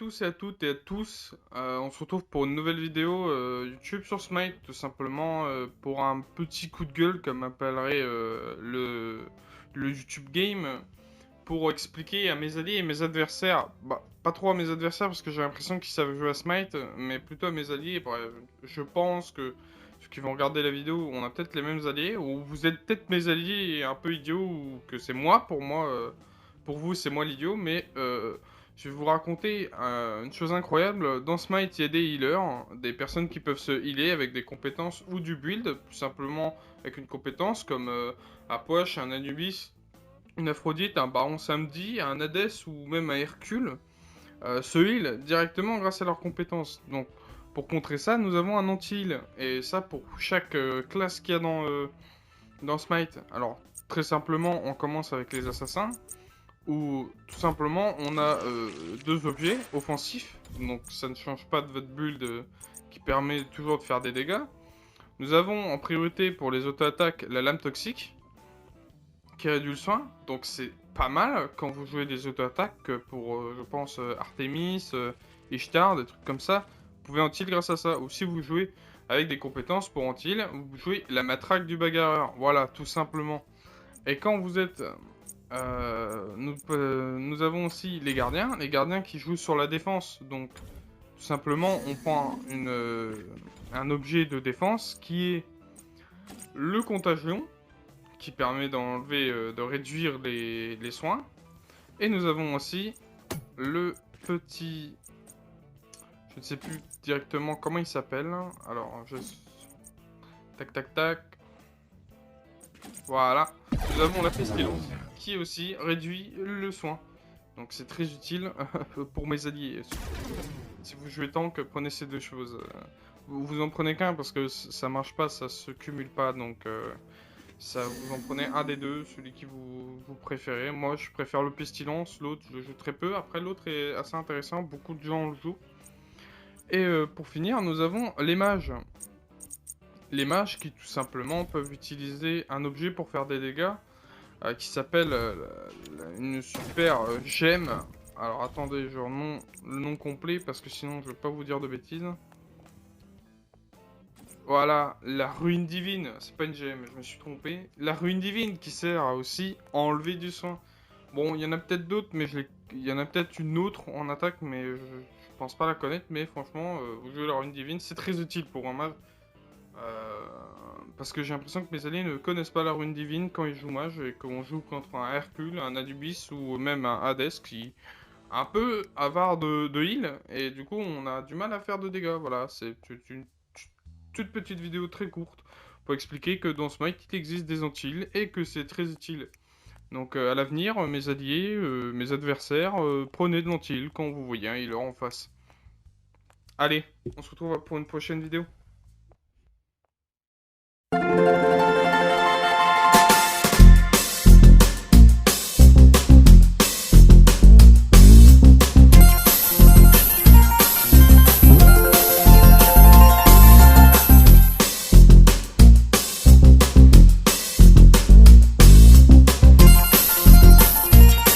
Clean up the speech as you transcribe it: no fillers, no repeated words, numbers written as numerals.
tous et à toutes et à tous. On se retrouve pour une nouvelle vidéo YouTube sur Smite, tout simplement pour un petit coup de gueule, comme appellerait le YouTube Game, pour expliquer à mes alliés et mes adversaires, bah, pas trop à mes adversaires parce que j'ai l'impression qu'ils savent jouer à Smite, mais plutôt à mes alliés. Bref, je pense que ceux qui vont regarder la vidéo, on a peut-être les mêmes alliés, ou vous êtes peut-être mes alliés et un peu idiots, ou que c'est moi, pour vous c'est moi l'idiot, mais je vais vous raconter une chose incroyable. Dans Smite, il y a des healers, des personnes qui peuvent se healer avec des compétences ou du build, tout simplement avec une compétence comme Apoche, un Anubis, une Aphrodite, un Baron Samedi, un Hades ou même un Hercule se heal directement grâce à leurs compétences. Donc, pour contrer ça, nous avons un anti-heal. Et ça, pour chaque classe qu'il y a dans Smite. Alors, très simplement, on commence avec les assassins, où tout simplement, on a deux objets offensifs. Donc, ça ne change pas de votre build qui permet toujours de faire des dégâts. Nous avons en priorité pour les auto-attaques la lame toxique, qui réduit le soin, donc c'est pas mal quand vous jouez des auto-attaques pour, je pense, Artemis, Ishtar, des trucs comme ça. Vous pouvez anti-heal grâce à ça. Ou si vous jouez avec des compétences pour anti-heal, vous jouez la matraque du bagarreur. Voilà, tout simplement. Et quand vous êtes... nous avons aussi les gardiens qui jouent sur la défense. Donc, tout simplement, on prend un objet de défense qui est le contagion, qui permet d'enlever, de réduire les soins. Et nous avons aussi le petit... Je ne sais plus directement comment il s'appelle. Alors, tac, tac, tac. Voilà. Nous avons la pestilence, qui aussi réduit le soin. Donc c'est très utile pour mes alliés. Si vous jouez tank, prenez ces deux choses. Vous en prenez qu'un parce que ça marche pas, ça se cumule pas. Donc... ça, vous en prenez un des deux, celui qui vous préférez. Moi, je préfère le pestilence, l'autre, je le joue très peu. Après, l'autre est assez intéressant, beaucoup de gens le jouent. Et pour finir, nous avons les mages. Les mages qui, tout simplement, peuvent utiliser un objet pour faire des dégâts, qui s'appelle une super gemme. Alors, attendez, je le nom complet, parce que sinon, je vais pas vous dire de bêtises. Voilà, la ruine divine, c'est pas une gemme, je me suis trompé. La ruine divine qui sert à aussi enlever du soin. Bon, il y en a peut-être d'autres, mais il y en a peut-être une autre en attaque, mais je pense pas la connaître. Mais franchement, vous jouez la ruine divine, c'est très utile pour un mage. Euh, Parce que j'ai l'impression que mes alliés ne connaissent pas la ruine divine quand ils jouent mage, et qu'on joue contre un Hercule, un Anubis ou même un Hades qui est un peu avare de heal, et du coup on a du mal à faire de dégâts. Voilà, c'est une toute petite vidéo très courte pour expliquer que dans Smite il existe des anti-heals et que c'est très utile. Donc à l'avenir, mes alliés, mes adversaires, prenez de l'anti-heal quand vous voyez un healer en face. Allez, on se retrouve pour une prochaine vidéo.